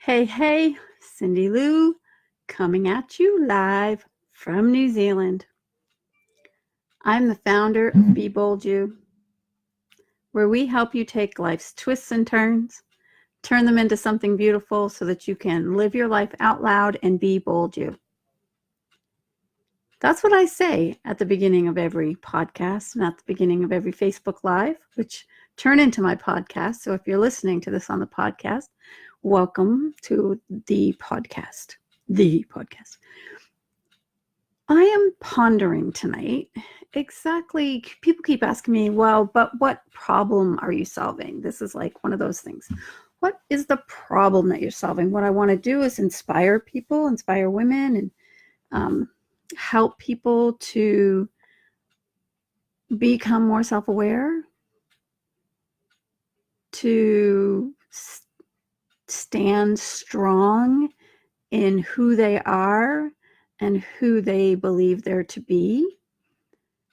Hey, Cyndilu, coming at you live from New Zealand. I'm the founder of Be Bold You, where we help you take life's twists and turns, turn them into something beautiful so that you can live your life out loud and be bold you. That's what I say at the beginning of every podcast and at the beginning of every Facebook Live, which turn into my podcast. So if you're listening to this on the podcast, welcome to the podcast. I am pondering tonight exactly. People keep asking me, well, but what problem are you solving? This is like one of those things. What is the problem that you're solving? What I want to do is inspire people, inspire women, and help people to become more self-aware, to stand strong in who they are and who they believe they're to be,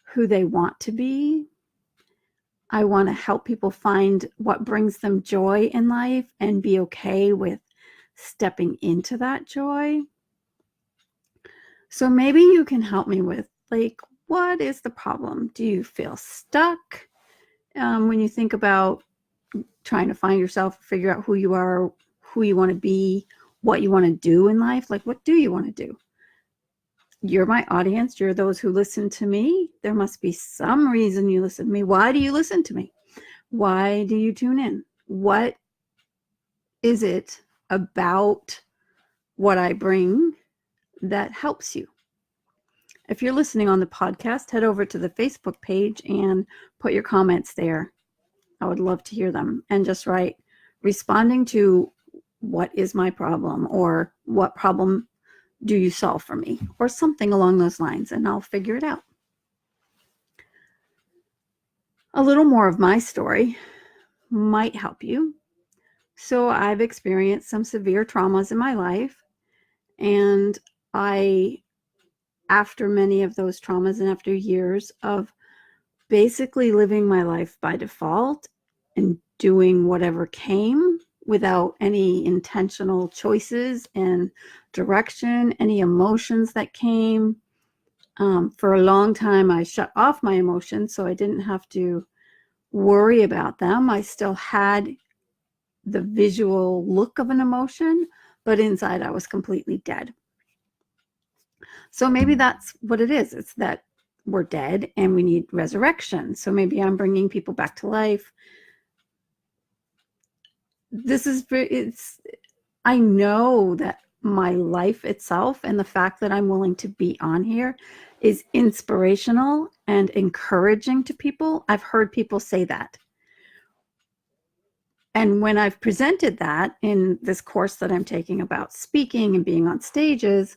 who they want to be. I want to help people find what brings them joy in life and be okay with stepping into that joy. So maybe you can help me with, like, what is the problem? Do you feel stuck when you think about trying to find yourself, figure out who you are, who you want to be, what you want to do in life? Like, what do you want to do? You're my audience. You're those who listen to me. There must be some reason you listen to me. Why do you listen to me? Why do you tune in? What is it about what I bring that helps you? If you're listening on the podcast, head over to the Facebook page and put your comments there. I would love to hear them. And just write, responding to what is my problem, or what problem do you solve for me, or something along those lines, and I'll figure it out. A little more of my story might help you. So I've experienced some severe traumas in my life, and after many of those traumas and after years of basically living my life by default and doing whatever came without any intentional choices and direction, any emotions that came. For a long time, I shut off my emotions so I didn't have to worry about them. I still had the visual look of an emotion, but inside I was completely dead. So maybe that's what it is. It's that we're dead and we need resurrection. So maybe I'm bringing people back to life. I know that my life itself and the fact that I'm willing to be on here is inspirational and encouraging to people. I've heard people say that. And when I've presented that in this course that I'm taking about speaking and being on stages,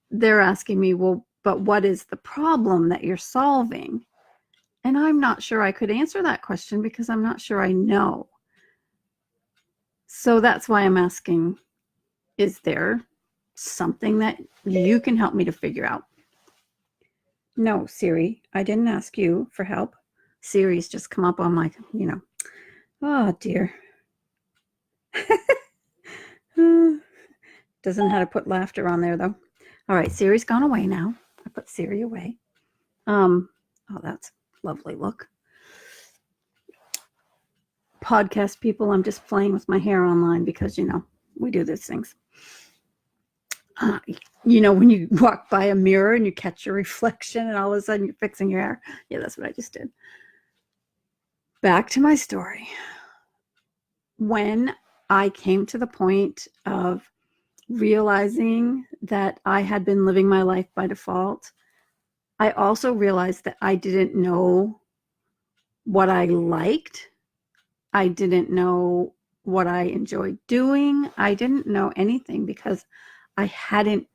they're asking me, well, but what is the problem that you're solving? And I'm not sure I could answer that question because I'm not sure I know. So that's why I'm asking, is there something that you can help me to figure out? No, Siri, I didn't ask you for help. Siri's just come up on my, oh dear. Doesn't know how to put laughter on there though. All right, Siri's gone away now. I put Siri away. Oh, that's lovely. Look. Podcast people, I'm just playing with my hair online because, we do these things. When you walk by a mirror and you catch your reflection and all of a sudden you're fixing your hair. Yeah, that's what I just did. Back to my story. When I came to the point of realizing that I had been living my life by default, I also realized that I didn't know what I liked. I didn't know what I enjoyed doing. I didn't know anything because I hadn't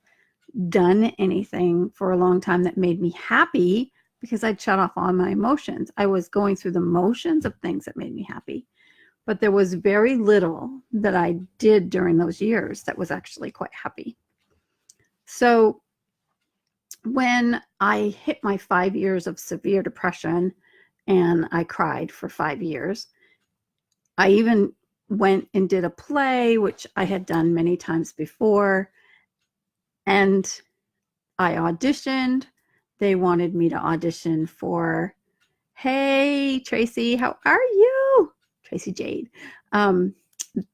done anything for a long time that made me happy because I'd shut off all my emotions. I was going through the motions of things that made me happy, but there was very little that I did during those years that was actually quite happy. So when I hit my 5 years of severe depression and I cried for 5 years, I even went and did a play, which I had done many times before, and I auditioned. They wanted me to audition for, hey, Tracy, how are you? Tracy Jade.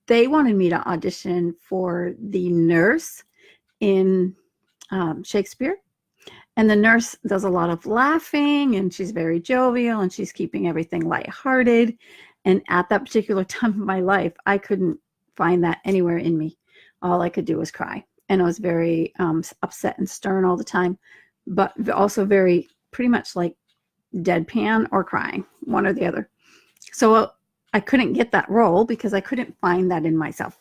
They wanted me to audition for the nurse in Shakespeare. And the nurse does a lot of laughing, and she's very jovial, and she's keeping everything lighthearted. And at that particular time of my life, I couldn't find that anywhere in me. All I could do was cry. And I was very upset and stern all the time, but also very pretty much like deadpan or crying, one or the other. So I couldn't get that role because I couldn't find that in myself.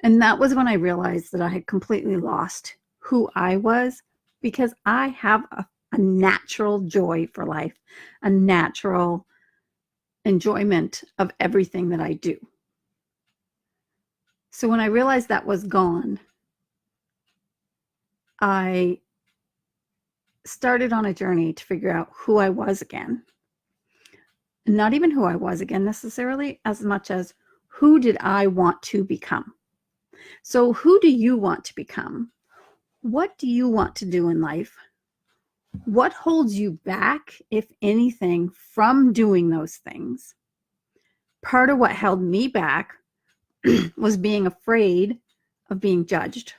And that was when I realized that I had completely lost who I was, because I have a natural joy for life, a natural enjoyment of everything that I do. So when I realized that was gone, I started on a journey to figure out who I was again. Not even who I was again necessarily, as much as who did I want to become. So who do you want to become? What do you want to do in life? What holds you back, if anything, from doing those things? Part of what held me back was being afraid of being judged.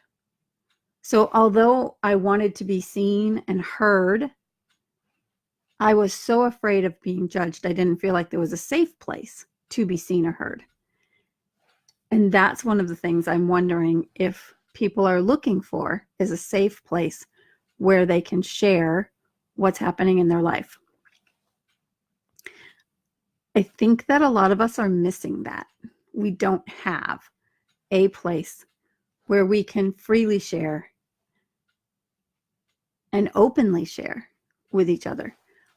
So although I wanted to be seen and heard, I was so afraid of being judged. I didn't feel like there was a safe place to be seen or heard. And that's one of the things I'm wondering if people are looking for, is a safe place where they can share what's happening in their life. I think that a lot of us are missing that. We don't have a place where we can freely share and openly share with each other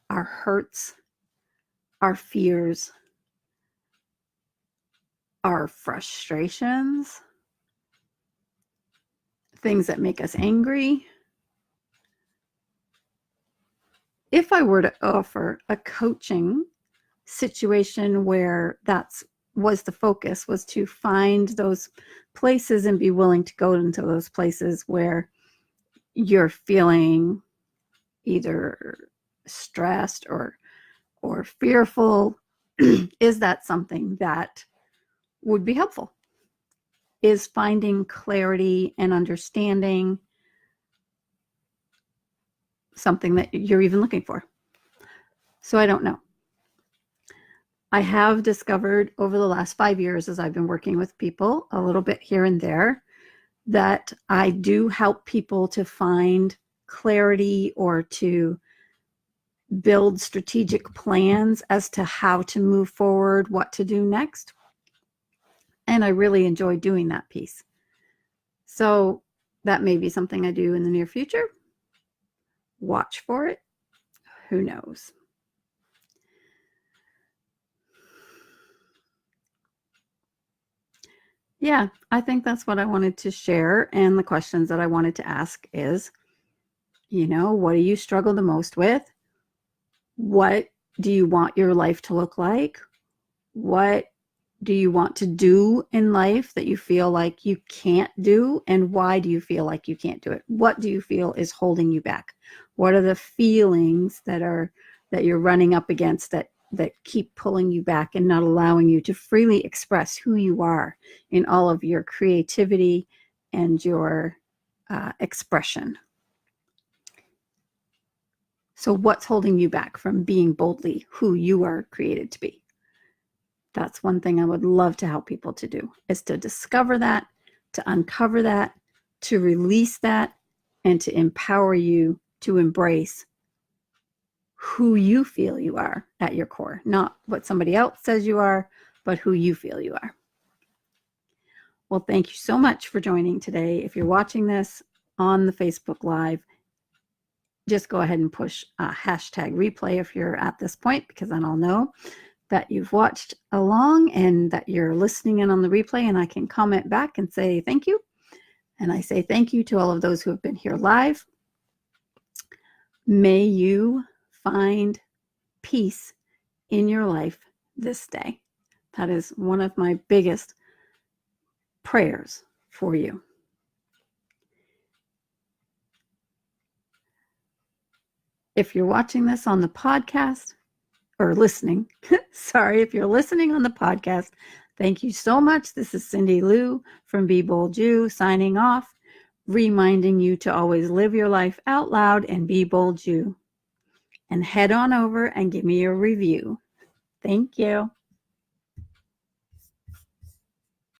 our hurts, our fears, our frustrations, things that make us angry. If I were to offer a coaching situation where that's was the focus, was to find those places and be willing to go into those places where you're feeling either stressed or fearful, is that something that would be helpful? Is finding clarity and understanding something that you're even looking for? So I don't know. I have discovered over the last 5 years, as I've been working with people a little bit here and there, that I do help people to find clarity or to build strategic plans as to how to move forward, what to do next. And I really enjoy doing that piece. So that may be something I do in the near future. Watch for it. Who knows? Yeah, I think that's what I wanted to share. And the questions that I wanted to ask is, what do you struggle the most with? What do you want your life to look like? What do you want to do in life that you feel like you can't do? And why do you feel like you can't do it? What do you feel is holding you back? What are the feelings that you're running up against that keep pulling you back and not allowing you to freely express who you are in all of your creativity and your expression? So what's holding you back from being boldly who you are created to be? That's one thing I would love to help people to do, is to discover that, to uncover that, to release that, and to empower you to embrace who you feel you are at your core. Not what somebody else says you are, but who you feel you are. Well, thank you so much for joining today. If you're watching this on the Facebook Live, just go ahead and push hashtag replay if you're at this point, because then I'll know that you've watched along and that you're listening in on the replay, and I can comment back and say thank you. And I say thank you to all of those who have been here live. May you find peace in your life this day. That is one of my biggest prayers for you. If you're watching this on the podcast or listening, sorry, if you're listening on the podcast, thank you so much. This is Cyndilu from Be Bold You signing off, reminding you to always live your life out loud and be bold you. And head on over and give me a review. Thank you.